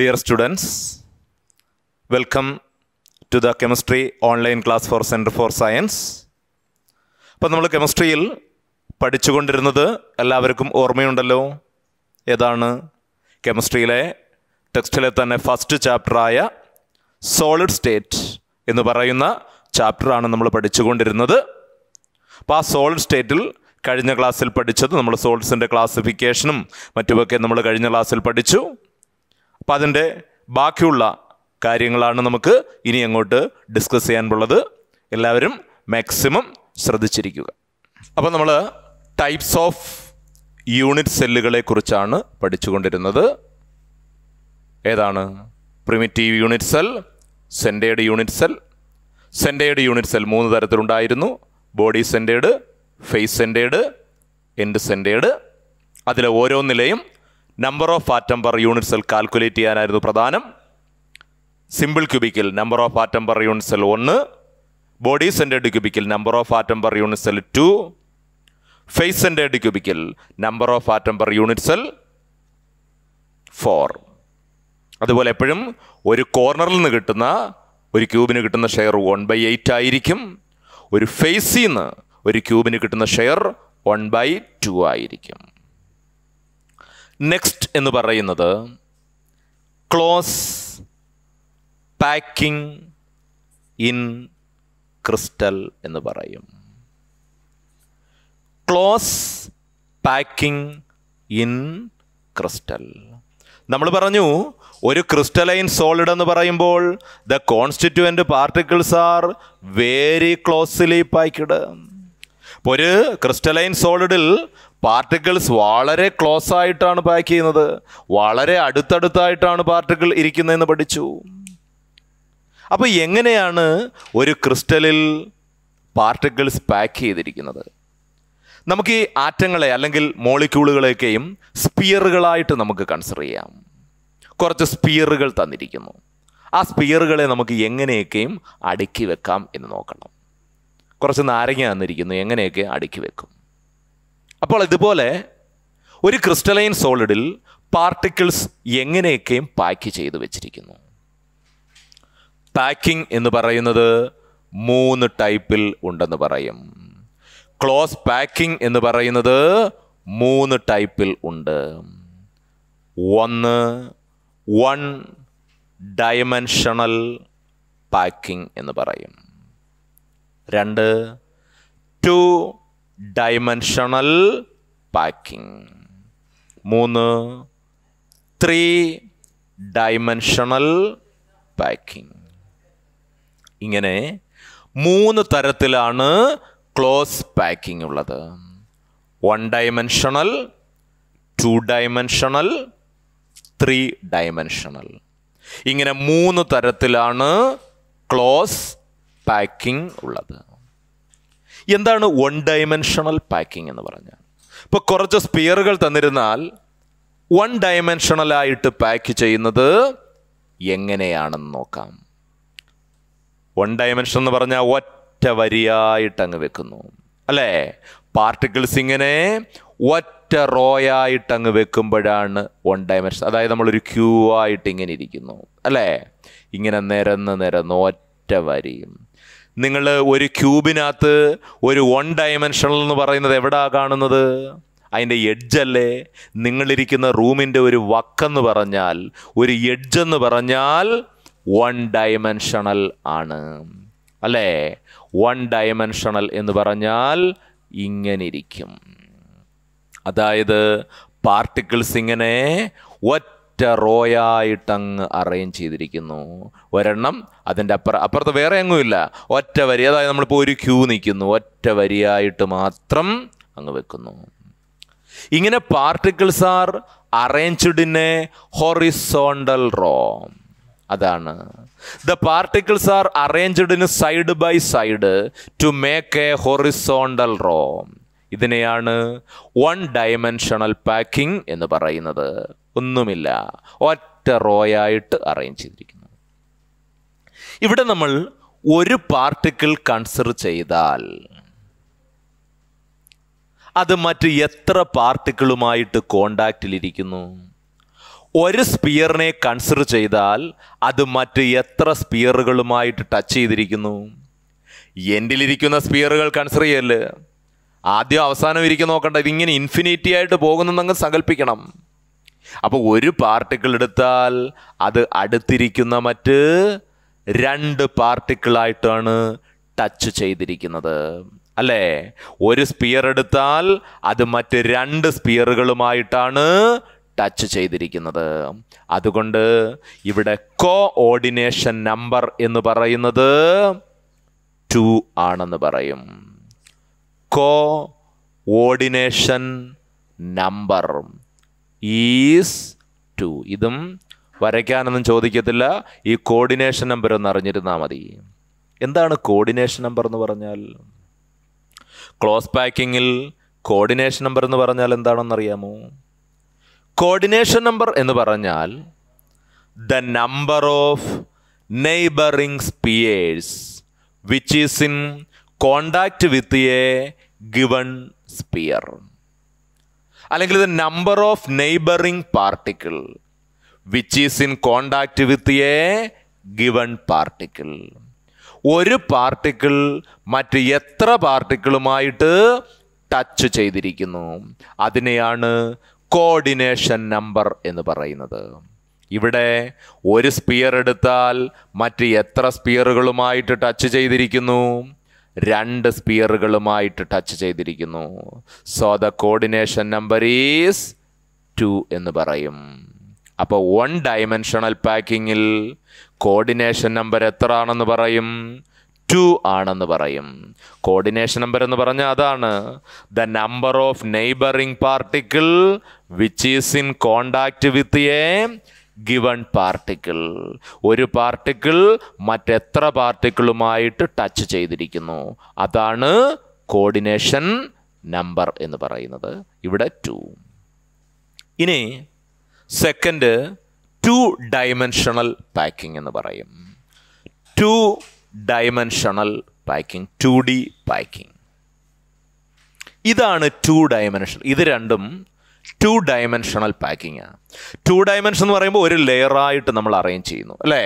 Dear students, welcome to the Chemistry Online Class for Center for Science. അപ്പോൾ നമ്മൾ കെമിസ്ട്രിയിൽ പഠിച്ചുകൊണ്ടിരുന്നത് എല്ലാവർക്കും ഓർമ്മയുണ്ടല്ലോ. ഏതാണ്? കെമിസ്ട്രിയിലെ ടെക്സ്റ്റിലെ തന്നെ ഫസ്റ്റ് ചാപ്റ്ററായ സോളിഡ് സ്റ്റേറ്റ് എന്ന് പറയുന്ന ചാപ്റ്ററാണ് നമ്മൾ പഠിച്ചുകൊണ്ടിരുന്നത്. അപ്പോൾ ആ സോളിഡ് സ്റ്റേറ്റിൽ കഴിഞ്ഞ ക്ലാസ്സിൽ പഠിച്ചത് നമ്മൾ സോൾട്സിൻ്റെ ക്ലാസിഫിക്കേഷനും മറ്റുമൊക്കെ നമ്മൾ കഴിഞ്ഞ ക്ലാസ്സിൽ പഠിച്ചു. അപ്പം അതിൻ്റെ ബാക്കിയുള്ള കാര്യങ്ങളാണ് നമുക്ക് ഇനി അങ്ങോട്ട് ഡിസ്കസ് ചെയ്യാനുള്ളത്. എല്ലാവരും മാക്സിമം ശ്രദ്ധിച്ചിരിക്കുക. അപ്പം നമ്മൾ ടൈപ്സ് ഓഫ് യൂണിറ്റ് സെല്ലുകളെ കുറിച്ചാണ് പഠിച്ചുകൊണ്ടിരുന്നത്. ഏതാണ്? Primitive unit cell, centred unit cell. Centred unit cell 3 തരത്തിലുണ്ടായിരുന്നു: body centred, face centred, end centred. അതിൽ ഓരോന്നിലെയും number of atom per unit cell calculate ചെയ്യാനായിരുന്നു പ്രധാനം. സിമ്പിൾ ക്യൂബിക്കിൽ number of atom per unit cell 1, body centred ക്യൂബിക്കിൽ number of atom per unit cell 2, face centred ക്യൂബിക്കിൽ number of atom per unit cell 4. അതുപോലെ എപ്പോഴും ഒരു കോർണറിൽ നിന്ന് കിട്ടുന്ന ഒരു ക്യൂബിന് കിട്ടുന്ന ഷെയർ 1/8 ആയിരിക്കും. ഒരു ഫേസിൽ നിന്ന് ഒരു ക്യൂബിന് കിട്ടുന്ന ഷെയർ 1/2 ആയിരിക്കും. നെക്സ്റ്റ് എന്ന് പറയുന്നത് ക്ലോസ് പാക്കിംഗ് ഇൻ ക്രിസ്റ്റൽ എന്ന് പറയും. Close packing in crystal. നമ്മൾ പറഞ്ഞു ഒരു ക്രിസ്റ്റലൈൻ സോളിഡ് എന്ന് പറയുമ്പോൾ the constituent particles are very closely packed. ഇപ്പോൾ ഒരു ക്രിസ്റ്റലൈൻ സോളിഡിൽ പാർട്ടിക്കിൾസ് വളരെ ക്ലോസ് ആയിട്ടാണ് പാക്ക് ചെയ്യുന്നത്, വളരെ അടുത്തടുത്തായിട്ടാണ് പാർട്ടിക്കിൾ ഇരിക്കുന്നതെന്ന് പഠിച്ചു. അപ്പോൾ എങ്ങനെയാണ് ഒരു ക്രിസ്റ്റലിൽ പാർട്ടിക്കിൾസ് പാക്ക് ചെയ്തിരിക്കുന്നത്? നമുക്ക് ഈ ആറ്റങ്ങളെ അല്ലെങ്കിൽ മോളിക്യൂളുകളെയൊക്കെയും സ്പിയറുകളായിട്ട് നമുക്ക് കൺസിഡർ ചെയ്യാം. കുറച്ച് സ്പിയറുകൾ തന്നിരിക്കുന്നു. ആ സ്പിയറുകളെ നമുക്ക് എങ്ങനെയൊക്കെയും അടുക്കി വെക്കാം എന്ന് നോക്കണം. കുറച്ച് നാരങ്ങ തന്നിരിക്കുന്നു, എങ്ങനെയൊക്കെ അടുക്കി വെക്കും. അപ്പോൾ ഇതുപോലെ ഒരു ക്രിസ്റ്റലൈൻ സോളിഡിൽ പാർട്ടിക്കിൾസ് എങ്ങനെയൊക്കെയും പാക്ക് ചെയ്ത് വെച്ചിരിക്കുന്നു. പാക്കിംഗ് എന്ന് പറയുന്നത് 3 ടൈപ്പിൽ ഉണ്ടെന്ന് പറയും. ക്ലോസ് പാക്കിംഗ് എന്ന് പറയുന്നത് 3 ടൈപ്പിൽ ഉണ്ട്. 1 വൺ ഡയമെൻഷണൽ പാക്കിംഗ് എന്ന് പറയും. 2 2 ഡയമെൻഷണൽ പാക്കിംഗ്. 3 3 dimensional packing. ഇങ്ങനെ 3 തരത്തിലാണ് ക്ലോസ് പാക്കിംഗ് ഉള്ളത്. 1 ഡയമെൻഷണൽ, 2 ഡയമെൻഷണൽ, 3 ഡയമെൻഷണൽ. ഇങ്ങനെ 3 തരത്തിലാണ് ക്ലോസ് പാക്കിംഗ് ഉള്ളത്. എന്താണ് 1 ഡയമെൻഷണൽ പാക്കിംഗ് എന്ന് പറഞ്ഞാൽ? ഇപ്പോൾ കുറച്ച് സ്പിയറുകൾ തന്നിരുന്നാൽ 1 ഡയമെൻഷണലായിട്ട് പാക്ക് ചെയ്യുന്നത് എങ്ങനെയാണെന്ന് നോക്കാം. 1 ഡയമെൻഷൻ എന്ന് പറഞ്ഞാൽ ഒറ്റ വരിയായിട്ട് അങ്ങ് വെക്കുന്നു, അല്ലേ? പാർട്ടിക്കിൾസ് ഇങ്ങനെ ഒറ്റ റോയായിട്ട് അങ്ങ് വെക്കുമ്പോഴാണ് 1 ഡയമെൻഷൻ. അതായത് നമ്മളൊരു ക്യൂ ആയിട്ട് ഇങ്ങനെ ഇരിക്കുന്നു, അല്ലേ? ഇങ്ങനെ നിരന്ന് ഒറ്റ വരിയും. നിങ്ങൾ ഒരു ക്യൂബിനകത്ത് ഒരു 1 ഡയമെൻഷണൽ എന്ന് പറയുന്നത് എവിടാ കാണുന്നത്? അതിൻ്റെ എഡ്ജല്ലേ? നിങ്ങളിരിക്കുന്ന റൂമിൻ്റെ ഒരു വക്കെന്ന് പറഞ്ഞാൽ, ഒരു എഡ്ജെന്ന് പറഞ്ഞാൽ 1 ഡയമെൻഷണൽ ആണ്, അല്ലേ? 1 ഡയമെൻഷണൽ എന്ന് പറഞ്ഞാൽ ഇങ്ങനെ ഇരിക്കും. അതായത് പാർട്ടിക്കിൾസ് ഇങ്ങനെ ഒറ്റ റോയായിട്ടങ്ങ് അറേഞ്ച് ചെയ്തിരിക്കുന്നു. ഒരെണ്ണം അതിൻ്റെ അപ്പുറത്ത് വേറെ എങ്ങുമില്ല, ഒറ്റ വരി. അതായത് നമ്മളിപ്പോൾ ഒരു ക്യൂ നിൽക്കുന്നു, ഒറ്റ വരിയായിട്ട് മാത്രം അങ്ങ് വെക്കുന്നു. ഇങ്ങനെ particles are arranged in a horizontal row. അതാണ് the particles are arranged in side by side to make a horizontal row. ഇതിനെയാണ് 1 ഡയമെൻഷണൽ പാക്കിംഗ് എന്ന് പറയുന്നത്. ഒന്നുമില്ല, ഒറ്റ റോയായിട്ട് അറേഞ്ച് ചെയ്തിരിക്കുന്നു. ഇവിടെ നമ്മൾ ഒരു പാർട്ടിക്കിൾ കൺസിഡർ ചെയ്താൽ അത് മറ്റ് എത്ര പാർട്ടിക്കിളുമായിട്ട് കോണ്ടാക്റ്റിലിരിക്കുന്നു? ഒരു സ്പിയറിനെ കൺസിഡർ ചെയ്താൽ അത് മറ്റ് എത്ര സ്പിയറുകളുമായിട്ട് ടച്ച് ചെയ്തിരിക്കുന്നു? എൻഡിലിരിക്കുന്ന സ്പിയറുകൾ കൺസിഡർ ചെയ്യല്. ആദ്യം അവസാനം ഇരിക്കുന്ന നോക്കണ്ട, ഇതിങ്ങനെ ഇൻഫിനിറ്റി ആയിട്ട് പോകുന്നങ്ങ് സങ്കല്പിക്കണം. അപ്പോൾ ഒരു പാർട്ടിക്കിൾ എടുത്താൽ അത് അടുത്തിരിക്കുന്ന മറ്റ് 2 പാർട്ടിക്കിളായിട്ടാണ് ടച്ച് ചെയ്തിരിക്കുന്നത്, അല്ലേ? ഒരു സ്പിയർ എടുത്താൽ അത് മറ്റ് 2 സ്പിയറുകളുമായിട്ടാണ് ടച്ച് ചെയ്തിരിക്കുന്നത്. അതുകൊണ്ട് ഇവിടെ കോഓർഡിനേഷൻ നമ്പർ എന്ന് പറയുന്നത് 2 ആണെന്ന് പറയും. Coordination number is 2. ഇതും വരയ്ക്കാനൊന്നും ചോദിക്കത്തില്ല, ഈ കോർഡിനേഷൻ നമ്പർ ഒന്ന് അറിഞ്ഞിരുന്നാൽ മതി. എന്താണ് കോർഡിനേഷൻ നമ്പർ എന്ന് പറഞ്ഞാൽ? ക്ലോസ് പാക്കിങ്ങിൽ കോർഡിനേഷൻ നമ്പർ എന്ന് പറഞ്ഞാൽ എന്താണെന്നറിയാമോ? കോർഡിനേഷൻ നമ്പർ എന്ന് പറഞ്ഞാൽ the number of neighbouring spheres which is in contact with a given sphere, അല്ലെങ്കിൽ the number of neighbouring particle which is in contact with a given particle. ഒരു particle മറ്റ് എത്ര പാർട്ടിക്കിളുമായിട്ട് touch ചെയ്തിരിക്കുന്നു, അതിനെയാണ് കോർഡിനേഷൻ നമ്പർ എന്ന് പറയുന്നത്. ഇവിടെ ഒരു സ്പിയർ എടുത്താൽ മറ്റ് എത്ര സ്പിയറുകളുമായിട്ട് ടച്ച് ചെയ്തിരിക്കുന്നു? 2 സ്പിയറുകളുമായിട്ട് ടച്ച് ചെയ്തിരിക്കുന്നു. So the coordination number is 2 എന്ന് പറയും. അപ്പോൾ 1 ഡയമെൻഷണൽ പാക്കിങ്ങിൽ കോർഡിനേഷൻ നമ്പർ എത്ര ആണെന്ന് പറയും? 2 ആണെന്ന് പറയും. കോർഡിനേഷൻ നമ്പർ എന്ന് പറഞ്ഞാൽ അതാണ് the number of neighbouring particle which is in contact with a given particle. ഒരു പാർട്ടിക്കിൾ മറ്റെത്ര പാർട്ടിക്കിളുമായിട്ട് ടച്ച് ചെയ്തിരിക്കുന്നു, അതാണ് കോർഡിനേഷൻ നമ്പർ എന്ന് പറയുന്നത്. ഇവിടെ 2. ഇനി സെക്കൻഡ് 2 ഡയമെൻഷണൽ പാക്കിംഗ് എന്ന് പറയും. 2 ഡയമെൻഷണൽ പാക്കിംഗ്, 2D പാക്കിംഗ്. ഇതാണ് 2 ഡയമെൻഷൻ. ഇത് രണ്ടും 2 ഡയമെൻഷണൽ പാക്കിംഗ്. 2 ഡയമെൻഷൻ എന്ന് പറയുമ്പോൾ ഒരു ലെയറായിട്ട് നമ്മൾ അറേഞ്ച് ചെയ്യുന്നു, അല്ലേ?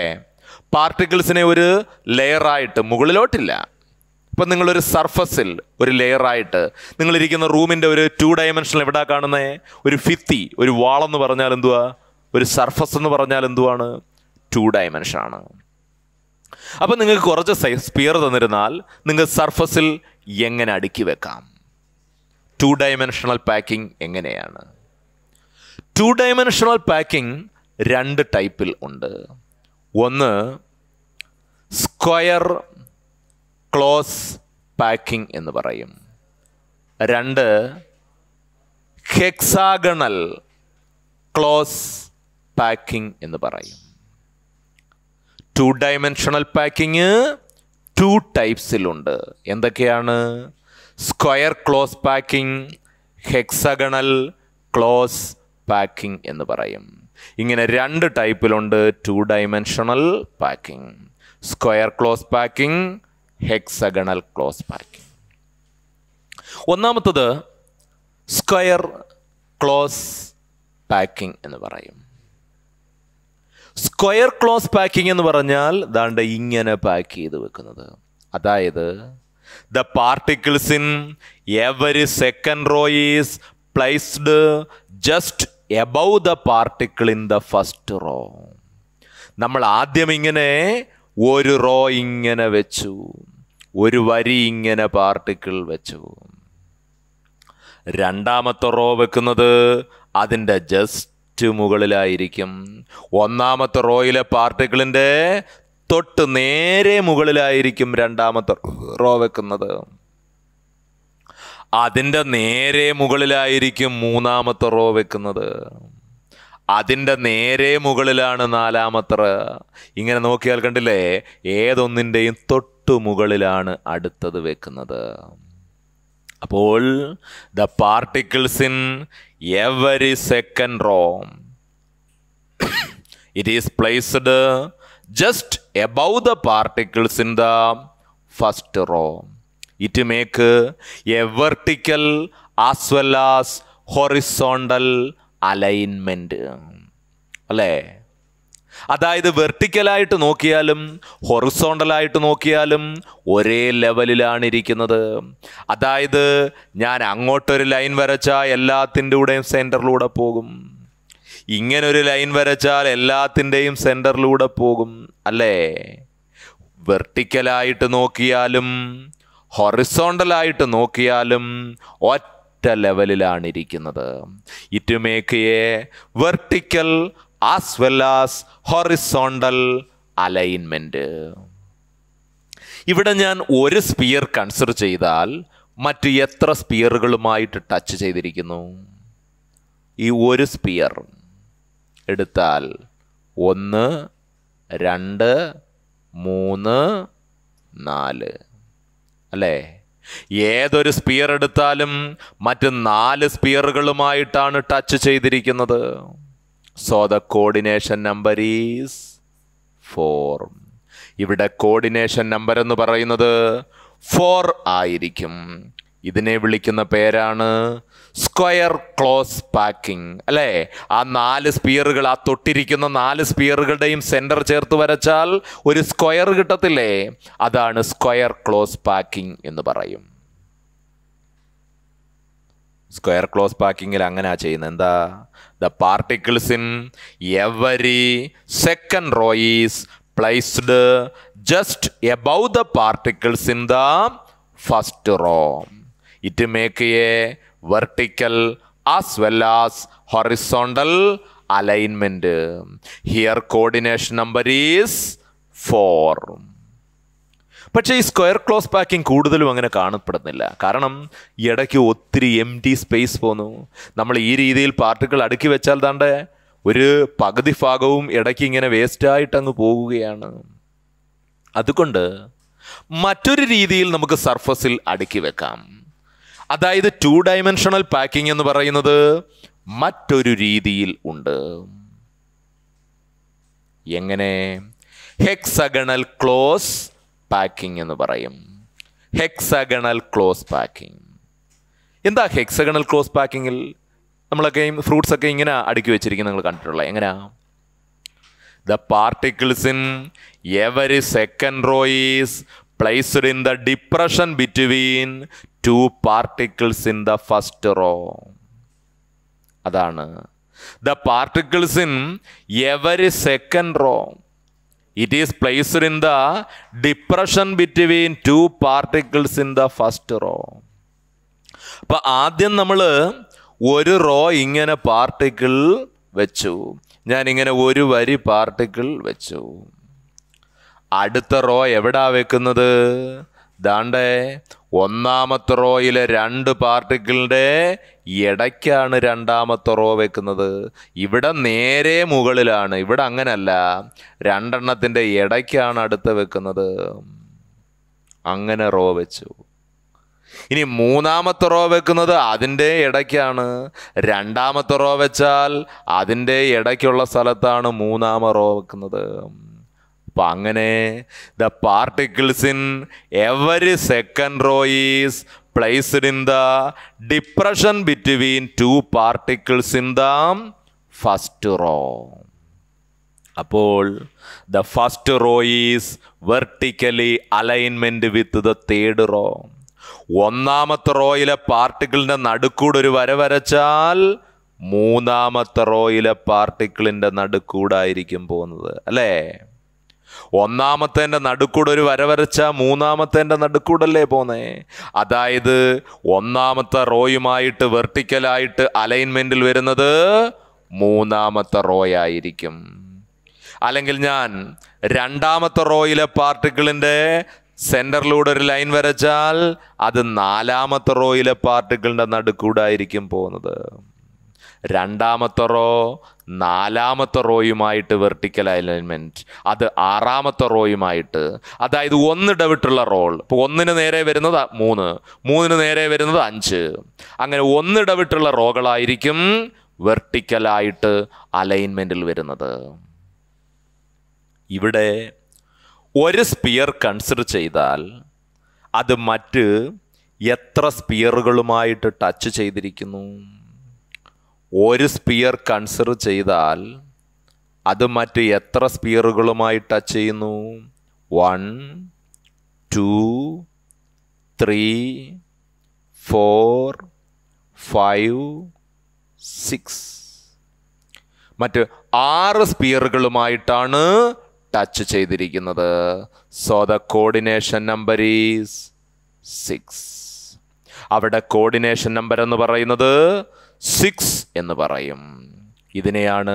പാർട്ടിക്കിൾസിനെ ഒരു ലെയറായിട്ട്, മുകളിലോട്ടില്ല. ഇപ്പം നിങ്ങളൊരു സർഫസിൽ ഒരു ലെയറായിട്ട്, നിങ്ങളിരിക്കുന്ന റൂമിൻ്റെ ഒരു 2 ഡയമെൻഷനിൽ എവിടെ കാണുന്നത്? ഒരു ഭിത്തി, ഒരു വാളെന്ന് പറഞ്ഞാൽ എന്തുവാ? ഒരു സർഫസ് എന്ന് പറഞ്ഞാൽ എന്തുവാണ്? 2 ഡയമെൻഷനാണ്. അപ്പം നിങ്ങൾക്ക് കുറച്ച് സ്പിയർ തന്നിരുന്നാൽ നിങ്ങൾക്ക് സർഫസിൽ എങ്ങനെ അടുക്കി വെക്കാം? 2 ഡയമെൻഷണൽ പാക്കിംഗ് എങ്ങനെയാണ്? 2 ഡയമെൻഷണൽ പാക്കിംഗ് 2 ടൈപ്പിൽ ഉണ്ട്. ഒന്ന് സ്ക്വയർ ക്ലോസ് പാക്കിംഗ് എന്ന് പറയും. 2 ഹെക്സാഗണൽ ക്ലോസ് പാക്കിംഗ് എന്ന് പറയും. 2 ഡയമെൻഷണൽ പാക്കിംഗ് 2 ടൈപ്സിലുണ്ട്. എന്തൊക്കെയാണ്? Square close packing, hexagonal close packing എന്ന് പറയും. ഇങ്ങനെ 2 ടൈപ്പിലുണ്ട് 2 dimensional packing. Square close packing, hexagonal close packing. ഒന്നാമത്തത് സ്ക്വയർ ക്ലോസ് പാക്കിംഗ് എന്ന് പറയും. സ്ക്വയർ ക്ലോസ് പാക്കിംഗ് എന്ന് പറഞ്ഞാൽ ദാണ്ട് ഇങ്ങനെ പാക്ക് ചെയ്ത് വെക്കുന്നത്. അതായത് the particles in every second row is placed just above the particle in the first row. നമ്മൾ ആദ്യം ഇങ്ങനെ ഒരു റോ ഇങ്ങനെ വെച്ചു, ഒരു വരി ഇങ്ങനെ പാർട്ടിക്കിൾ വെച്ചു. രണ്ടാമത്തെ റോ വെക്കുന്നത് അതിൻ്റെ ജസ്റ്റ് മുകളിലായിരിക്കും. ഒന്നാമത്തെ റോയിലെ പാർട്ടിക്കിളിൻ്റെ തൊട്ട് നേരെ മുകളിലായിരിക്കും രണ്ടാമത്തെ റോ വെക്കുന്നത്. അതിൻ്റെ നേരെ മുകളിലായിരിക്കും മൂന്നാമത്തെ റോ വെക്കുന്നത്. അതിൻ്റെ നേരെ മുകളിലാണ് നാലാമത്തെ റോ. ഇങ്ങനെ നോക്കിയാൽ കണ്ടില്ലേ, ഏതൊന്നിൻ്റെയും തൊട്ടു മുകളിലാണ് അടുത്തത് വെക്കുന്നത്. അപ്പോൾ the particles in every second raw it is placed just above the particles in the first row. It make a vertical as well as horizontal alignment. അല്ലേ? അതായത് വെർട്ടിക്കലായിട്ട് നോക്കിയാലും ഹൊറിസോണ്ടലായിട്ട് നോക്കിയാലും ഒരേ ലെവലിലാണ് ഇരിക്കുന്നത്. അതായത് ഞാൻ അങ്ങോട്ടൊരു ലൈൻ വരച്ചാൽ എല്ലാത്തിൻ്റെ കൂടെയും സെൻറ്ററിലൂടെ പോകും, ഇങ്ങനൊരു ലൈൻ വരച്ചാൽ എല്ലാത്തിൻ്റെയും സെൻറ്ററിലൂടെ പോകും, അല്ലേ? വെർട്ടിക്കലായിട്ട് നോക്കിയാലും ഹൊറിസോണ്ടലായിട്ട് നോക്കിയാലും ഒറ്റ ലെവലിലാണ് ഇരിക്കുന്നത്. It make A vertical as well as horizontal alignment. ഇവിടെ ഞാൻ ഒരു സ്പിയർ കൺസിഡർ ചെയ്താൽ മറ്റ് എത്ര സ്പിയറുകളുമായിട്ട് ടച്ച് ചെയ്തിരിക്കുന്നു? ഈ ഒരു സ്പിയർ എടുത്താൽ 1, 2, 3, 4, അല്ലേ? ഏതൊരു സ്പിയർ എടുത്താലും മറ്റ് 4 സ്പിയറുകളുമായിട്ടാണ് ടച്ച് ചെയ്തിരിക്കുന്നത്. So the coordination number is 4. ഇവിടെ കോർഡിനേഷൻ നമ്പർ എന്ന് പറയുന്നത് 4 ആയിരിക്കും. ഇതിനെ വിളിക്കുന്ന പേരാണ് സ്ക്വയർ ക്ലോസ് പാക്കിംഗ്, അല്ലേ? ആ 4 സ്പിയറുകൾ, ആ തൊട്ടിരിക്കുന്ന 4 സ്പിയറുകളുടെയും സെന്റർ ചേർത്ത് വരച്ചാൽ ഒരു സ്ക്വയർ കിട്ടത്തില്ലേ? അതാണ് സ്ക്വയർ ക്ലോസ് പാക്കിംഗ് എന്ന് പറയും. സ്ക്വയർ ക്ലോസ് പാക്കിങ്ങിൽ അങ്ങനെയാ ചെയ്യുന്നത്. എന്താ? The particles in every second row is placed just above the particles in the first raw. It make A vertical as well as horizontal alignment. Here coordination number is 4. പക്ഷേ ഈ square close packing കൂടുതലും അങ്ങനെ കാണപ്പെടുന്നില്ല. കാരണം ഇടയ്ക്ക് ഒത്തിരി empty space പോന്നു. നമ്മൾ ഈ രീതിയിൽ പാർട്ടിക്കിൾ അടുക്കി വെച്ചാൽ താണ്ടെ ഒരു പകുതി ഭാഗവും ഇടയ്ക്ക് ഇങ്ങനെ വേസ്റ്റായിട്ടങ്ങ് പോകുകയാണ്. അതുകൊണ്ട് മറ്റൊരു രീതിയിൽ നമുക്ക് സർഫസിൽ അടുക്കി വെക്കാം. അതായത് 2 ഡയമെൻഷണൽ പാക്കിംഗ് എന്ന് പറയുന്നത് മറ്റൊരു രീതിയിൽ ഉണ്ട്. എങ്ങനെ? ഹെക്സഗണൽ ക്ലോസ് പാക്കിംഗ് എന്ന് പറയും. Hexagonal close packing. എന്താ ഹെക്സഗണൽ ക്ലോസ് പാക്കിങ്ങിൽ? നമ്മളൊക്കെ ഫ്രൂട്ട്സ് ഒക്കെ ഇങ്ങനെ അടുക്കി വെച്ചിരിക്കുന്നത് നിങ്ങൾ കണ്ടിട്ടുള്ള എങ്ങനെയാ? The particles in every second row is placed in the depression between 2 particles in the first row. അതാണ് the particles in every second row. It is placed in the depression between 2 particles in the first row. അപ്പൊ ആദ്യം നമ്മൾ ഒരു raw ഇങ്ങനെ particle വെച്ചു, ഞാനിങ്ങനെ ഒരു വരി പാർട്ടിക്കിൾ വെച്ചു. അടുത്ത റോ എവിടാ വെക്കുന്നത്? ദാണ്ടെ ഒന്നാമത്തെ റോയിലെ 2 പാർട്ടിക്കിളിൻ്റെ ഇടയ്ക്കാണ് രണ്ടാമത്തെ റോ വെക്കുന്നത്. ഇവിടെ നേരെ മുകളിലാണ്, ഇവിടെ അങ്ങനല്ല, 2 എണ്ണത്തിൻ്റെ ഇടയ്ക്കാണ് അടുത്ത് വെക്കുന്നത്. അങ്ങനെ റോ വെച്ചു. ഇനി മൂന്നാമത്തെ റോ വെക്കുന്നത് അതിൻ്റെ ഇടയ്ക്കാണ്. രണ്ടാമത്തെ റോ വെച്ചാൽ അതിൻ്റെ ഇടയ്ക്കുള്ള സ്ഥലത്താണ് മൂന്നാമത്തെ റോ വെക്കുന്നത്. അപ്പം അങ്ങനെ the particles in every second row is placed in the depression between 2 particles in the first row. അപ്പോൾ the first row is vertically alignment with the third row. ഒന്നാമത്തെ റോയിലെ പാർട്ടിക്കിളിൻ്റെ നടുക്കൂടെ ഒരു വര വരച്ചാൽ മൂന്നാമത്തെ റോയിലെ പാർട്ടിക്കിളിൻ്റെ നടുക്കൂടായിരിക്കും പോകുന്നത്, അല്ലേ? ഒന്നാമത്തേൻ്റെ നടുക്കൂടെ ഒരു വര വരച്ചാൽ മൂന്നാമത്തേൻ്റെ നടുക്കൂടല്ലേ പോന്നേ. അതായത് ഒന്നാമത്തെ റോയുമായിട്ട് വെർട്ടിക്കലായിട്ട് അലൈൻമെന്റിൽ വരുന്നത് മൂന്നാമത്തെ റോയായിരിക്കും. അല്ലെങ്കിൽ ഞാൻ രണ്ടാമത്തെ റോയിലെ പാർട്ടിക്കിളിൻ്റെ സെൻറ്ററിലൂടെ ഒരു ലൈൻ വരച്ചാൽ അത് നാലാമത്തെ റോയിലെ പാർട്ടിക്കിളിൻ്റെ നടുക്കൂടായിരിക്കും പോകുന്നത്. രണ്ടാമത്തെ റോ നാലാമത്തെ റോയുമായിട്ട് വെർട്ടിക്കൽ അലൈൻമെൻറ്റ്, അത് ആറാമത്തെ റോയുമായിട്ട്, അതായത് ഒന്നിടവിട്ടുള്ള റോൾ. ഇപ്പോൾ 1 നേരെ വരുന്നത് 3, 3 നേരെ വരുന്നത് 5, അങ്ങനെ ഒന്നിടവിട്ടുള്ള റോകളായിരിക്കും വെർട്ടിക്കലായിട്ട് അലൈൻമെൻറ്റിൽ വരുന്നത്. ഇവിടെ ഒരു സ്പിയർ കൺസിഡർ ചെയ്താൽ അത് മറ്റ് എത്ര സ്പിയറുകളുമായിട്ട് ടച്ച് ചെയ്തിരിക്കുന്നു? ഒരു സ്പിയർ കൺസിഡർ ചെയ്താൽ അത് മറ്റ് എത്ര സ്പിയറുകളുമായി ടച്ച് ചെയ്യുന്നു? 1 2 3 4 5 6 മറ്റ് 6 സ്പിയറുകളുമായിട്ടാണ് ടച്ച് ചെയ്തിരിക്കുന്നത്. So the coordination number is 6. അവിടെ കോർഡിനേഷൻ നമ്പർ എന്ന് പറയുന്നത് 6 എന്ന് പറയും. ഇതിനെയാണ്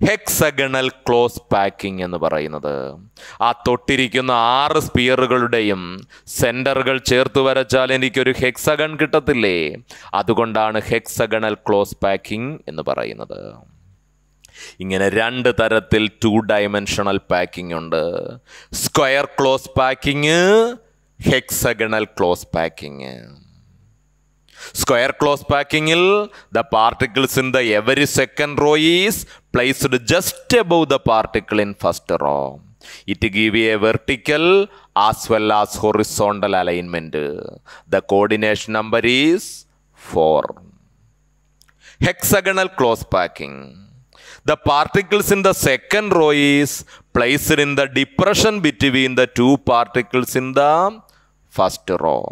ഹെക്സഗണൽ ക്ലോസ് പാക്കിംഗ് എന്ന് പറയുന്നത്. ആ തൊട്ടിരിക്കുന്ന 6 സ്പിയറുകളുടെയും സെന്ററുകൾ ചേർത്ത് വരച്ചാൽ എനിക്കൊരു ഹെക്സഗൺ കിട്ടത്തില്ലേ? അതുകൊണ്ടാണ് ഹെക്സഗണൽ ക്ലോസ് പാക്കിംഗ് എന്ന് പറയുന്നത്. ഇങ്ങനെ 2 തരത്തിൽ 2 ഡയമെൻഷണൽ പാക്കിംഗ് ഉണ്ട്. Square close packing, hexagonal close packing. Square close packing il the particles in the every second row is placed just above the particle in first row. It give a vertical as well as horizontal alignment. The coordination number is 4. Hexagonal close packing. The particles in the second row is placed in the depression between the 2 particles in the first row.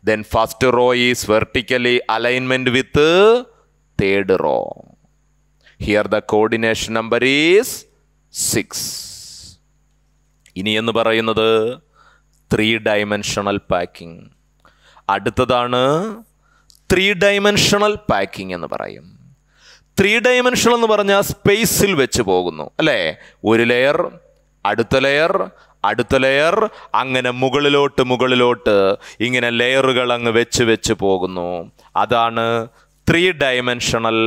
Then first row is vertically alignment with third row. Here the coordination number is 6. ഇനി എന്ന് പറയുന്നത് 3 dimensional packing. അടുത്തതാണ് 3 dimensional packing എന്ന് പറയും. 3 dimensional എന്ന് പറഞ്ഞാൽ സ്പേസിൽ വെച്ച് പോകുന്നു അല്ലേ? ഒരു ലെയർ, അടുത്ത ലെയർ, അടുത്ത ലെയർ, അങ്ങനെ മുകളിലോട്ട് ഇങ്ങനെ ലെയറുകൾ അങ്ങ് വെച്ച് പോകുന്നു. അതാണ് 3 ഡയമെൻഷണൽ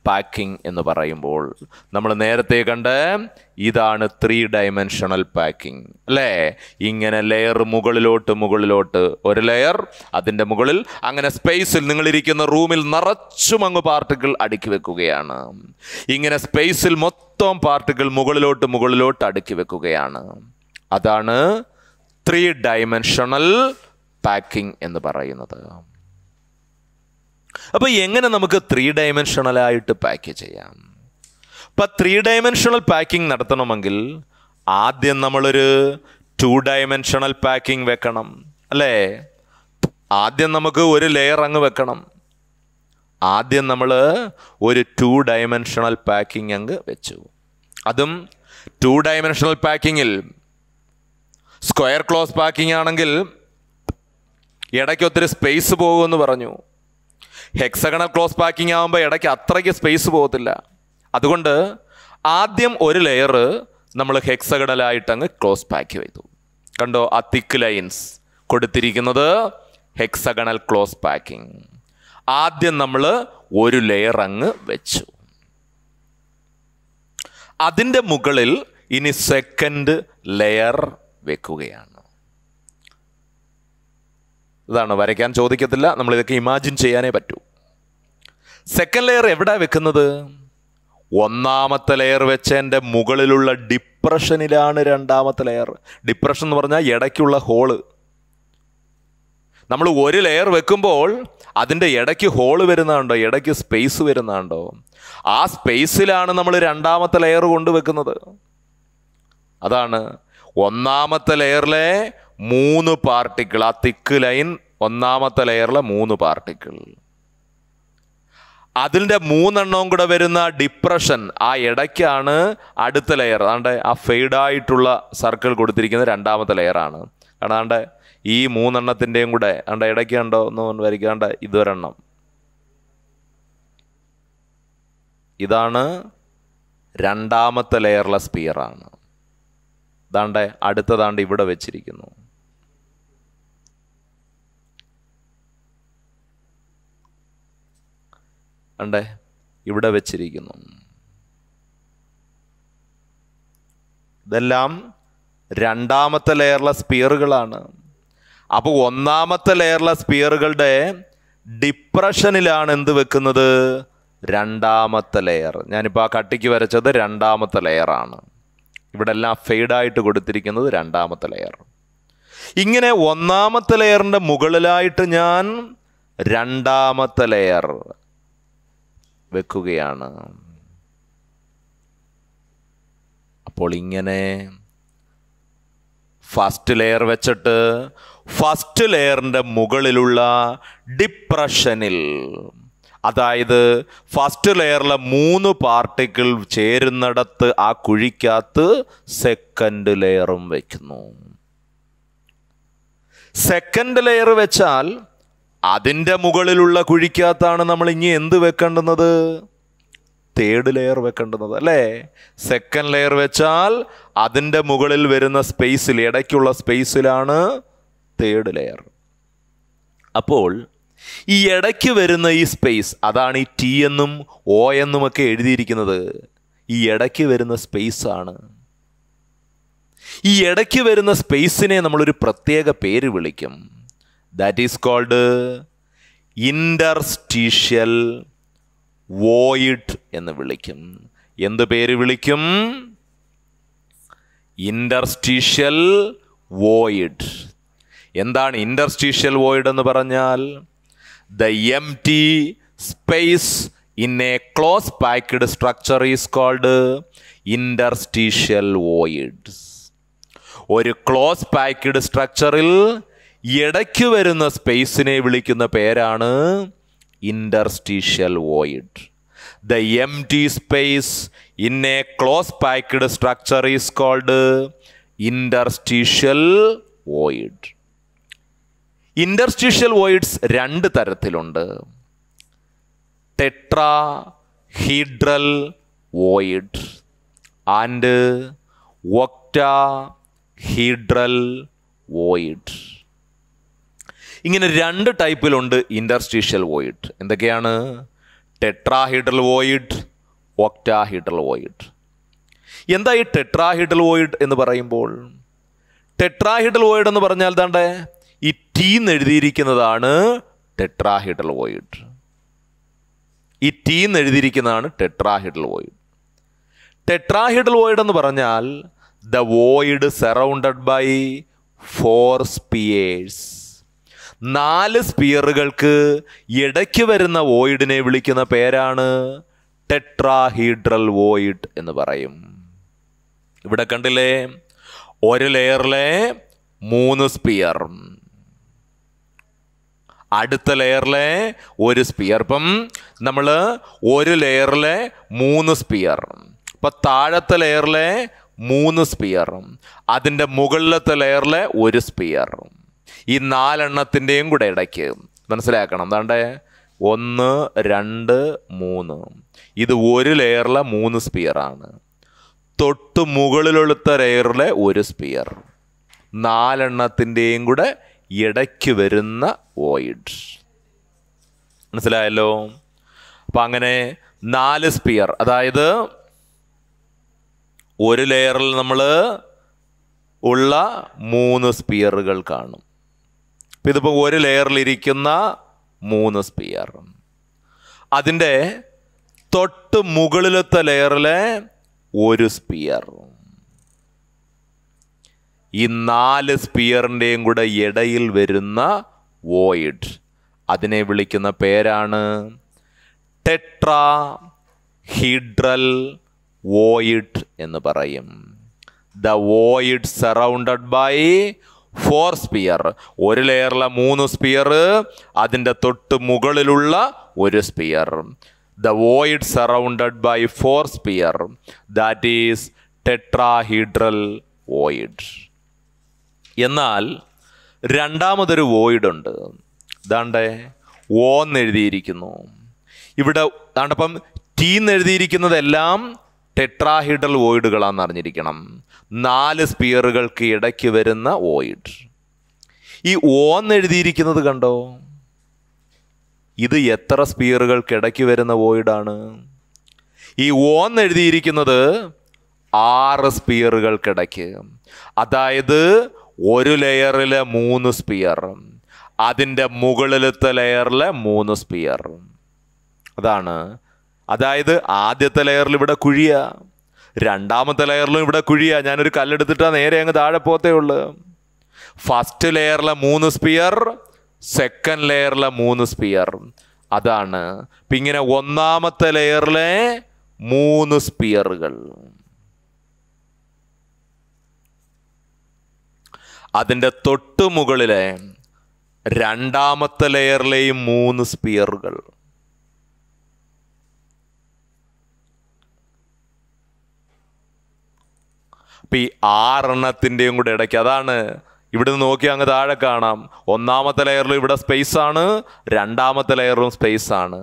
പാക്കിംഗ് എന്ന് പറയുമ്പോൾ. നമ്മൾ നേരത്തെ കണ്ട ഇതാണ് 3 ഡയമെൻഷണൽ പാക്കിംഗ് അല്ലേ? ഇങ്ങനെ ലെയർ മുകളിലോട്ട് ഒരു ലെയർ, അതിൻ്റെ മുകളിൽ അങ്ങനെ സ്പേസിൽ നിങ്ങളിരിക്കുന്ന റൂമിൽ നിറച്ചും അങ്ങ് പാർട്ടിക്കിൾ അടുക്കി വെക്കുകയാണ്. ഇങ്ങനെ സ്പേസിൽ മൊത്തം പാർട്ടിക്കിൾ മുകളിലോട്ട് അടുക്കി വെക്കുകയാണ്. അതാണ് 3 ഡയമെൻഷണൽ പാക്കിംഗ് എന്ന് പറയുന്നത്. അപ്പോൾ എങ്ങനെ നമുക്ക് 3 ഡയമെൻഷണലായിട്ട് പാക്ക് ചെയ്യാം? അപ്പം 3 ഡയമെൻഷണൽ പാക്കിംഗ് നടത്തണമെങ്കിൽ ആദ്യം നമ്മളൊരു 2 ഡയമെൻഷണൽ പാക്കിംഗ് വെക്കണം അല്ലേ? ആദ്യം നമുക്ക് ഒരു ലെയർ അങ്ങ് വെക്കണം. ആദ്യം നമ്മൾ ഒരു 2 ഡയമെൻഷണൽ പാക്കിംഗ് അങ്ങ് വെച്ചു. അതും 2 ഡയമെൻഷണൽ പാക്കിങ്ങിൽ സ്ക്വയർ ക്ലോസ് പാക്കിംഗ് ആണെങ്കിൽ ഇടയ്ക്ക് ഒത്തിരി സ്പേസ് പോകുമെന്ന് പറഞ്ഞു. ഹെക്സഗണൽ ക്ലോസ് പാക്കിംഗ് ആകുമ്പോൾ ഇടയ്ക്ക് അത്രയ്ക്ക് സ്പേസ് പോകത്തില്ല. അതുകൊണ്ട് ആദ്യം ഒരു ലെയർ നമ്മൾ ഹെക്സഗണലായിട്ട് അങ്ങ് ക്ലോസ് പാക്ക് ചെയ്തു. കണ്ടോ, ആ തിക്ക് ലൈൻസ് കൊടുത്തിരിക്കുന്നത് ഹെക്സഗണൽ ക്ലോസ് പാക്കിംഗ്. ആദ്യം നമ്മൾ ഒരു ലെയർ അങ്ങ് വെച്ചു. അതിൻ്റെ മുകളിൽ ഇനി സെക്കൻഡ് ലെയർ വെക്കുകയാണ്. ഇതാണ് വരയ്ക്കാൻ ചോദിക്കത്തില്ല, നമ്മളിതൊക്കെ ഇമാജിൻ ചെയ്യാനേ പറ്റൂ. സെക്കൻഡ് ലെയർ എവിടെ വെക്കുന്നത്? ഒന്നാമത്തെ ലെയർ വെച്ചതിൻ്റെ മുകളിലുള്ള ഡിപ്രഷനിലാണ് രണ്ടാമത്തെ ലെയർ. ഡിപ്രഷൻ എന്ന് പറഞ്ഞാൽ ഇടയ്ക്കുള്ള ഹോള്. നമ്മൾ ഒരു ലെയർ വെക്കുമ്പോൾ അതിൻ്റെ ഇടയ്ക്ക് ഹോള് വരുന്നതുണ്ടോ, ഇടയ്ക്ക് സ്പേസ് വരുന്നതുണ്ടോ? ആ സ്പേസിലാണ് നമ്മൾ രണ്ടാമത്തെ ലെയർ കൊണ്ടുവെക്കുന്നത്. അതാണ് ഒന്നാമത്തെ ലെയറിലെ 3 പാർട്ടിക്കിൾ, ആ തിക്ക് ലൈൻ ഒന്നാമത്തെ ലെയറിലെ 3 പാർട്ടിക്കിൾ. അതിൻ്റെ 3 എണ്ണവും കൂടെ വരുന്ന ഡിപ്രഷൻ ആ ഇടയ്ക്കാണ് അടുത്ത ലെയർ. അതാണ്ട് ആ ഫെയ്ഡായിട്ടുള്ള സർക്കിൾ കൊടുത്തിരിക്കുന്നത് രണ്ടാമത്തെ ലെയറാണ്. കാരണം ഈ 3 എണ്ണത്തിൻ്റെയും കൂടെ അണ്ട ഇടയ്ക്ക് കണ്ടോ ഒന്ന് വരയ്ക്കാണ്ട് ഇതൊരെണ്ണം. ഇതാണ് രണ്ടാമത്തെ ലെയറിലെ സ്പിയറാണ്. ദാണ്ട് അടുത്തതാണ്ട് ഇവിടെ വെച്ചിരിക്കുന്നു. അണ്ടേ ഇവിടെ വെച്ചിരിക്കുന്നു. ഇതെല്ലാം രണ്ടാമത്തെ ലെയറിലെ സ്പിയറുകളാണ്. അപ്പോൾ ഒന്നാമത്തെ ലെയറിലെ സ്പിയറുകളുടെ ഡിപ്രഷനിലാണ് എന്ത് വെക്കുന്നത്? രണ്ടാമത്തെ ലെയർ. ഞാനിപ്പോൾ ആ കട്ടിക്ക് വരച്ചത് രണ്ടാമത്തെ ലെയറാണ്. ഇവിടെ എല്ലാം ഫെയ്ഡായിട്ട് കൊടുത്തിരിക്കുന്നത് രണ്ടാമത്തെ ലെയർ. ഇങ്ങനെ ഒന്നാമത്തെ ലെയറിൻ്റെ മുകളിലായിട്ട് ഞാൻ രണ്ടാമത്തെ ലെയർ വെക്കുകയാണ്. അപ്പോൾ ഇങ്ങനെ ഫസ്റ്റ് ലെയർ വെച്ചിട്ട് ഫസ്റ്റ് ലെയറിൻ്റെ മുകളിലുള്ള ഡിപ്രഷനിൽ, അതായത് ഫസ്റ്റ് ലെയറിലെ 3 പാർട്ടിക്കിൾ ചേരുന്നിടത്ത് ആ കുഴിക്കകത്ത് സെക്കൻഡ് ലെയറും വയ്ക്കുന്നു. സെക്കൻഡ് ലെയർ വെച്ചാൽ അതിൻ്റെ മുകളിലുള്ള കുഴിക്കകത്താണ് നമ്മൾ ഇനി എന്ത് വെക്കേണ്ടുന്നത്? തേർഡ് ലെയർ വെക്കേണ്ടുന്നത് അല്ലേ? സെക്കൻഡ് ലെയർ വെച്ചാൽ അതിൻ്റെ മുകളിൽ വരുന്ന സ്പേസിൽ, ഇടയ്ക്കുള്ള സ്പേസിലാണ് തേർഡ് ലെയർ. അപ്പോൾ ഈ ഇടയ്ക്ക് വരുന്ന ഈ സ്പേസ്, അതാണ് ഈ ടി എന്നും ഒ എന്നും ഒക്കെ എഴുതിയിരിക്കുന്നത്. ഈ ഇടയ്ക്ക് വരുന്ന സ്പേസാണ്. ഈ ഇടയ്ക്ക് വരുന്ന സ്പേസിനെ നമ്മളൊരു പ്രത്യേക പേര് വിളിക്കും. That is called interstitial void എന്ന് വിളിക്കും. എന്ത് പേര് വിളിക്കും? Interstitial void. എന്താണ് ഇന്റർസ്റ്റീഷ്യൽ വോയിഡ് എന്ന് പറഞ്ഞാൽ? The empty space in a close packed structure is called interstitial voids. ഒരു ക്ലോസ് പാക്ക്ഡ് സ്ട്രക്ചറിൽ ഇടയ്ക്ക് വരുന്ന സ്പേസിനെ വിളിക്കുന്ന പേരാണ് interstitial void. The empty space in a close packed structure is called interstitial void. Interstitial voids 2 തരത്തിലുണ്ട്. Tetrahedral void and octahedral void. ഇങ്ങനെ 2 ടൈപ്പിലുണ്ട് interstitial void. എന്തൊക്കെയാണ്? Tetrahedral void, octahedral void. എന്താ ഈ ടെട്രാഹീഡ്രൽ വോയിഡ് എന്ന് പറയുമ്പോൾ? ടെട്രാഹീഡ്രൽ വോയിഡ് എന്ന് പറഞ്ഞാൽ ദാണ്ടെ ഈ ടി എന്ന് എഴുതിയിരിക്കുന്നതാണ് ടെട്രാഹീഡ്രൽ വോയിഡ്. ഈ ടി എന്ന് എഴുതിയിരിക്കുന്നതാണ് ടെട്രാഹീഡ്രൽ വോയിഡ്. ടെട്രാഹീഡ്രൽ വോയിഡ് എന്ന് പറഞ്ഞാൽ the void surrounded by 4 spheres. 4 സ്പിയറുകൾക്ക് ഇടയ്ക്ക് വരുന്ന വോയിഡിനെ വിളിക്കുന്ന പേരാണ് ടെട്രാഹീഡ്രൽ വോയിഡ് എന്ന് പറയും. ഇവിടെ കണ്ടില്ലേ, ഒരു ലെയറിലെ 3 സ്പിയർ, അടുത്ത ലെയറിലെ 1 സ്പിയർ. ഇപ്പം നമ്മൾ ഒരു ലെയറിലെ 3 സ്പിയർ, ഇപ്പം താഴത്തെ ലെയറിലെ 3 സ്പിയർ, അതിൻ്റെ മുകളിലത്തെ ലെയറിലെ 1 സ്പിയർ. ഈ 4 എണ്ണത്തിൻ്റെയും കൂടെ ഇടയ്ക്ക് മനസ്സിലാക്കണം. എന്താണ്ടേ 1, 2, 3. ഇത് ഒരു ലെയറിലെ 3 സ്പിയറാണ്. തൊട്ട് മുകളിലുള്ള ലെയറിലെ 1 സ്പിയർ. 4 എണ്ണത്തിൻ്റെയും കൂടെ ഇടയ്ക്ക് വരുന്ന വോയിഡ്. മനസ്സിലായല്ലോ? അപ്പം അങ്ങനെ 4 സ്പിയർ, അതായത് ഒരു ലെയറിൽ നമ്മൾ ഉള്ള 3 സ്പിയറുകൾ കാണും. അപ്പം ഇതിപ്പോൾ ഒരു ലെയറിലിരിക്കുന്ന 3 സ്പിയർ, അതിൻ്റെ തൊട്ട് മുകളിലത്തെ ലെയറിലെ 1 സ്പിയർ. ഈ 4 സ്പിയറിൻ്റെയും കൂടെ ഇടയിൽ വരുന്ന വോയിഡ്, അതിനെ വിളിക്കുന്ന പേരാണ് ടെട്രാഹീഡ്രൽ വോയിഡ് എന്ന് പറയും. The void surrounded by 4 sphere. ഒരു ലെയറിലെ 3 സ്പിയർ, അതിൻ്റെ തൊട്ട് മുകളിലുള്ള 1 sphere. The void surrounded by 4 sphere, that is tetrahedral void. എന്നാൽ രണ്ടാമതൊരു വോയിഡ് ഉണ്ട്. ദാണ്ടെ ഓ എന്ന് എഴുതിയിരിക്കുന്നു. ഇവിടെ ദാണ്ടപ്പം ടി എന്ന് എഴുതിയിരിക്കുന്നതെല്ലാം ടെട്രാഹീഡ്രൽ വോയിഡുകളാണെന്ന് അറിഞ്ഞിരിക്കണം. 4 സ്പിയറുകൾക്ക് ഇടയ്ക്ക് വരുന്ന വോയിഡ്. ഈ ഓ എന്ന് എഴുതിയിരിക്കുന്നത് കണ്ടോ? ഇത് എത്ര സ്പിയറുകൾക്ക് ഇടയ്ക്ക് വരുന്ന വോയിഡാണ്? ഈ ഓ എന്ന് എഴുതിയിരിക്കുന്നത് 6 സ്പിയറുകൾക്കിടയ്ക്ക്. അതായത് ഒരു ലെയറിലെ 3 സ്പിയർ, അതിൻ്റെ മുകളിലത്തെ ലെയറിലെ 3 സ്പിയർ. അതാണ്. അതായത് ആദ്യത്തെ ലെയറിൽ ഇവിടെ കുഴിയ, രണ്ടാമത്തെ ലെയറിലും ഇവിടെ കുഴിയ. ഞാനൊരു കല്ലെടുത്തിട്ടാ നേരെ അങ്ങ് താഴെ പോത്തേ ഉള്ളു. ഫസ്റ്റ് ലെയറിലെ 3 സ്പിയർ, സെക്കൻഡ് ലെയറിലെ 3 സ്പിയർ. അതാണ്. ഇപ്പം ഇങ്ങനെ ഒന്നാമത്തെ ലെയറിലെ 3 സ്പിയറുകൾ, അതിൻ്റെ തൊട്ടു മുകളിലെ രണ്ടാമത്തെ ലെയറിലെയും 3 സ്പിയറുകൾ. അപ്പം ഈ 6 എണ്ണത്തിൻ്റെയും കൂടെ ഇടയ്ക്ക്, അതാണ് ഇവിടെ നിന്ന് നോക്കി അങ്ങ് താഴെ കാണാം, ഒന്നാമത്തെ ലെയറിലും ഇവിടെ സ്പേസ് ആണ്, രണ്ടാമത്തെ ലെയറിലും സ്പേസ് ആണ്.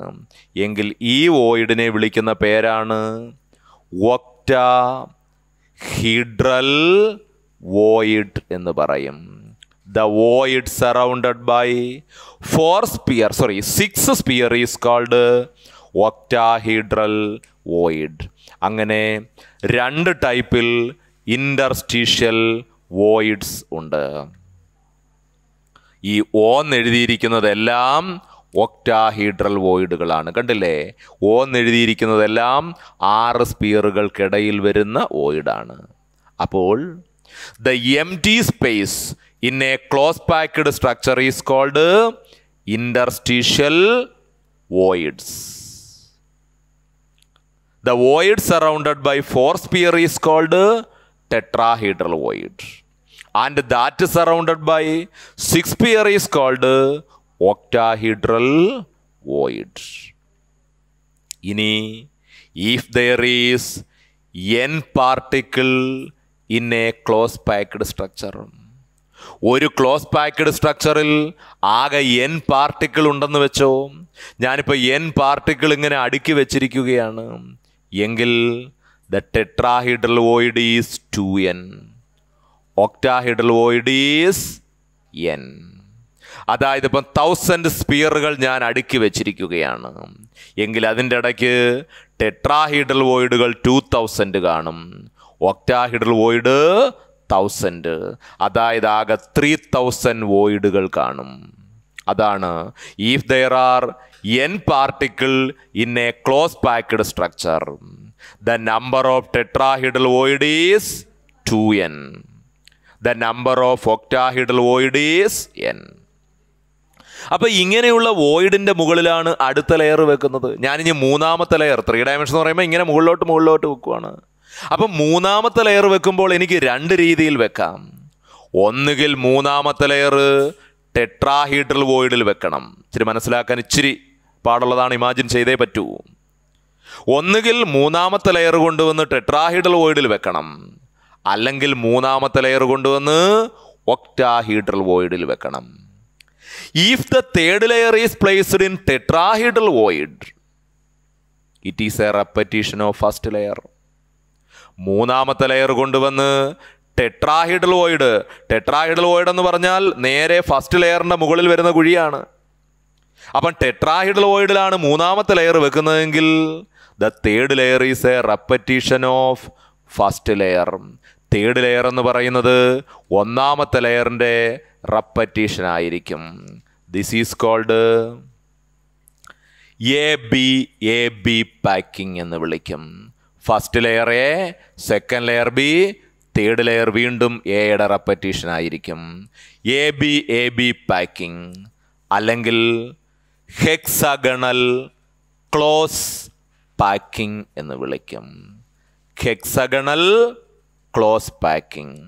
എങ്കിൽ ഈ വോയിഡിനെ വിളിക്കുന്ന പേരാണ് ഒക്ടാഹീഡ്രൽ വോയിഡ് എന്ന് പറയും. The void surrounded by 6 sphere is called octahedral void. അങ്ങനെ 2 ടൈപ്പിൽ ഇന്റർസ്റ്റീഷ്യൽ വോയിഡ്സ് ഉണ്ട്. ഈ എഴുതിയിരിക്കുന്നതെല്ലാം ഒക്ടാഹീഡ്രൽ വോയിഡുകളാണ്. കണ്ടില്ലേ, എഴുതിയിരിക്കുന്നതെല്ലാം 6 സ്പിയറുകൾക്കിടയിൽ വരുന്ന വോയിഡാണ്. അപ്പോൾ the empty space in a close packed structure is called interstitial voids. The void surrounded by 4 sphere is called tetrahedral void, and that surrounded by 6 sphere is called octahedral void. ഇനി if there is n particle in a close packed structure, ഒരു close packed സ്ട്രക്ചറിൽ ആകെ n particle ഉണ്ടെന്ന് വെച്ചോ. ഞാനിപ്പോൾ n particle ഇങ്ങനെ അടുക്കി വെച്ചിരിക്കുകയാണ്. എങ്കിൽ the tetrahedral void is 2n, octahedral void is n. അതായത് ഇപ്പം 1000 സ്പിയറുകൾ ഞാൻ അടുക്കി വെച്ചിരിക്കുകയാണ്. എങ്കിൽ അതിൻ്റെ ഇടയ്ക്ക് ടെട്രാഹീഡ്രൽ വോയിഡുകൾ 2000 കാണും, ഒക്ടാഹീഡ്രൽ വോയിഡ് 1000. അതായത് ആകെ 3000 വോയിഡുകൾ കാണും. അതാണ് if there are n particle in a close packed structure, the number of tetrahedral void is 2n, the number of octahedral void is n. അപ്പൊ ഇങ്ങനെയുള്ള വോയിഡിന്റെ മുകളിലാണ് അടുത്ത ലെയർ വെക്കുന്നത്. ഞാനിനി മൂന്നാമത്തെ ലെയർ, 3 ഡയമെൻഷൻ എന്ന് പറയുമ്പോൾ ഇങ്ങനെ മുകളിലോട്ട് വെക്കുവാണ്. അപ്പം മൂന്നാമത്തെ ലെയർ വെക്കുമ്പോൾ എനിക്ക് 2 രീതിയിൽ വെക്കാം. ഒന്നുകിൽ മൂന്നാമത്തെ ലെയർ ടെട്രാഹീഡ്രൽ വോയിഡിൽ വെക്കണം. ഇച്ചിരി മനസ്സിലാക്കാൻ ഇച്ചിരി പാടുള്ളതാണ്, ഇമാജിൻ ചെയ്തേ പറ്റൂ. ഒന്നുകിൽ മൂന്നാമത്തെ ലെയർ കൊണ്ടുവന്ന് ടെട്രാഹീഡ്രൽ വോയിഡിൽ വെക്കണം, അല്ലെങ്കിൽ മൂന്നാമത്തെ ലെയർ കൊണ്ടുവന്ന് ഒക്ടാഹീഡ്രൽ വോയിഡിൽ വെക്കണം. If the third layer is placed in tetrahedral void, it is a repetition of first layer. മൂന്നാമത്തെ ലെയർ കൊണ്ടുവന്ന് ടെട്രാഹീഡ്രൽ വോയിഡ് എന്ന് പറഞ്ഞാൽ നേരെ ഫസ്റ്റ് ലെയറിൻ്റെ മുകളിൽ വരുന്ന കുഴിയാണ്. അപ്പം ടെട്രാഹീഡ്രൽ വോയിഡിലാണ് മൂന്നാമത്തെ ലെയർ വെക്കുന്നതെങ്കിൽ the third layer is a repetition of first layer. Third layer എന്ന് പറയുന്നത് ഒന്നാമത്തെ ലെയറിൻ്റെ റെപ്പറ്റീഷൻ ആയിരിക്കും. This is called A B packing എന്ന് വിളിക്കും. First layer A, second layer B, third layer വീണ്ടും എയുടെ റെപ്പറ്റീഷൻ ആയിരിക്കും. എ ബി പാക്കിംഗ് അല്ലെങ്കിൽ ഹെക്സാഗണൽ ക്ലോസ് പാക്കിംഗ് എന്ന് വിളിക്കും. ഹെക്സാഗണൽ ക്ലോസ് പാക്കിംഗ്,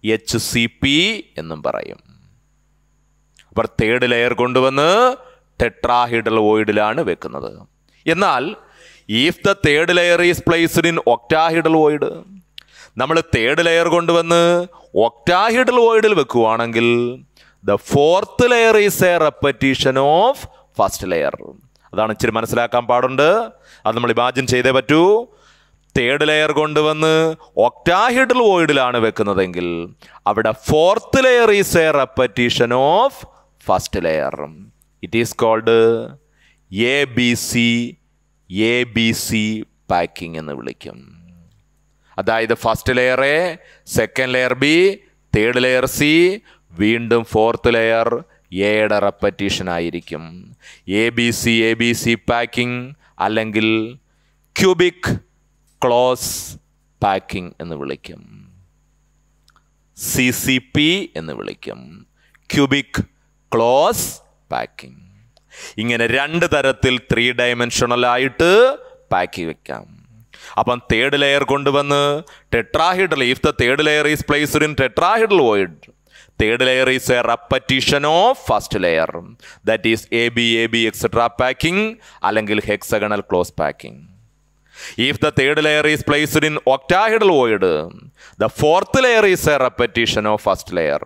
HCP എന്നും പറയും. അപ്പോൾ തേർഡ് ലെയർ കൊണ്ടുവന്ന് ടെട്രാഹീഡ്രൽ വോയിഡിലാണ് വെക്കുന്നത്. എന്നാൽ if the third layer is placed in octahedral void, നമ്മൾ തേർഡ് ലെയർ കൊണ്ടുവന്ന് ഒക്ടാഹീഡ്രൽ വോയിഡിൽ വെക്കുവാണെങ്കിൽ the fourth layer is a repetition of first layer. അതാണ് ഇച്ചിരി മനസ്സിലാക്കാൻ പാടുണ്ട്. അത് നമ്മൾ ഇമാജിൻ ചെയ്തേ പറ്റൂ. തേർഡ് ലെയർ കൊണ്ടുവന്ന് ഒക്ടാഹീഡ്രൽ വോയിഡിലാണ് വെക്കുന്നതെങ്കിൽ അവിടെ fourth layer is a repetition of first layer. It is called A B C packing എന്ന് വിളിക്കും. അതായത് first layer A, second layer B, third layer C, വീണ്ടും ഫോർത്ത് ലെയർ എയുടെ റെപ്പറ്റീഷൻ ആയിരിക്കും. എ ബി സി പാക്കിംഗ് അല്ലെങ്കിൽ cubic close packing എന്ന് വിളിക്കും. CCP എന്ന് വിളിക്കും, ക്യൂബിക് ക്ലോസ് പാക്കിംഗ്. ഇങ്ങനെ 2 തരത്തിൽ 3 ഡയമെൻഷണലായിട്ട് പാക്കി വെക്കാം. അപ്പം തേർഡ് ലെയർ കൊണ്ടുവന്ന് tetrahedral, if the third layer is placed in tetrahedral void, Third layer is a repetition of first layer. That is AB, etc. packing, അല്ലെങ്കിൽ hexagonal close packing. If the third layer is placed in octahedral void, the fourth layer is a repetition of first layer.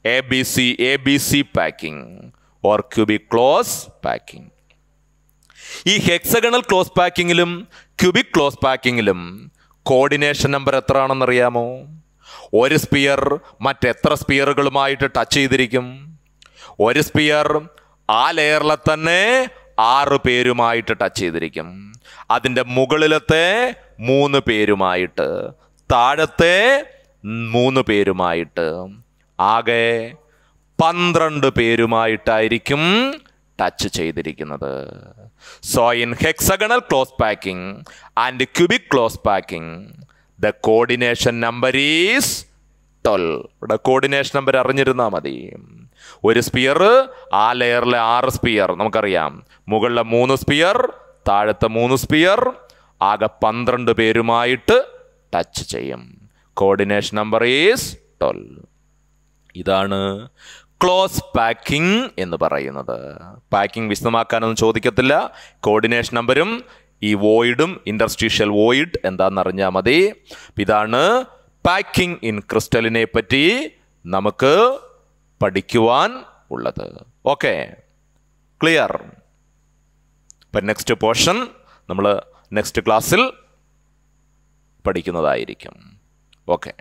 ABC packing or cubic close packing. ഈ hexagonal close പാക്കിങ്ങിലും cubic close പാക്കിങ്ങിലും coordination number എത്ര ആണെന്നറിയാമോ? ഒരു sphere മറ്റെത്ര സ്പിയറുകളുമായിട്ട് touch ചെയ്തിരിക്കും? ഒരു sphere ആ ലെയറിലെ തന്നെ 6 പേരുമായിട്ട് ടച്ച് ചെയ്തിരിക്കും. അതിൻ്റെ മുകളിലത്തെ 3 പേരുമായിട്ട്, താഴത്തെ 3 പേരുമായിട്ട്, ആകെ 12 പേരുമായിട്ടായിരിക്കും ടച്ച് ചെയ്തിരിക്കുന്നത്. So in hexagonal close packing and cubic close packing, the coordination number is 12. ഇവിടെ കോർഡിനേഷൻ നമ്പർ അറിഞ്ഞിരുന്നാൽ മതി. ഒരു സ്പിയർ, ആ ലെയറിലെ 6 സ്പിയർ നമുക്കറിയാം, മുകളിലെ 3 സ്പിയർ, താഴത്തെ 3 സ്പിയർ, ആകെ 12 പേരുമായിട്ട് ടച്ച് ചെയ്യും. Coordination number is 12. ഇതാണ് ക്ലോസ് പാക്കിംഗ് എന്ന് പറയുന്നത്. പാക്കിംഗ് വിശദമാക്കാനൊന്നും ചോദിക്കത്തില്ല. കോർഡിനേഷൻ നമ്പരും ഈ വോയിഡും ഇൻറ്റർസ്റ്റീഷ്യൽ വോയിഡ് എന്താണെന്നറിഞ്ഞാൽ മതി. ഇതാണ് പാക്കിംഗ് ഇൻ ക്രിസ്റ്റലിനെ പറ്റി നമുക്ക് പഠിക്കുവാൻ ഉള്ളത്. Okay, clear? ഇപ്പം നെക്സ്റ്റ് പോർഷൻ നമ്മൾ നെക്സ്റ്റ് ക്ലാസ്സിൽ പഠിക്കുന്നതായിരിക്കും. ഓക്കെ.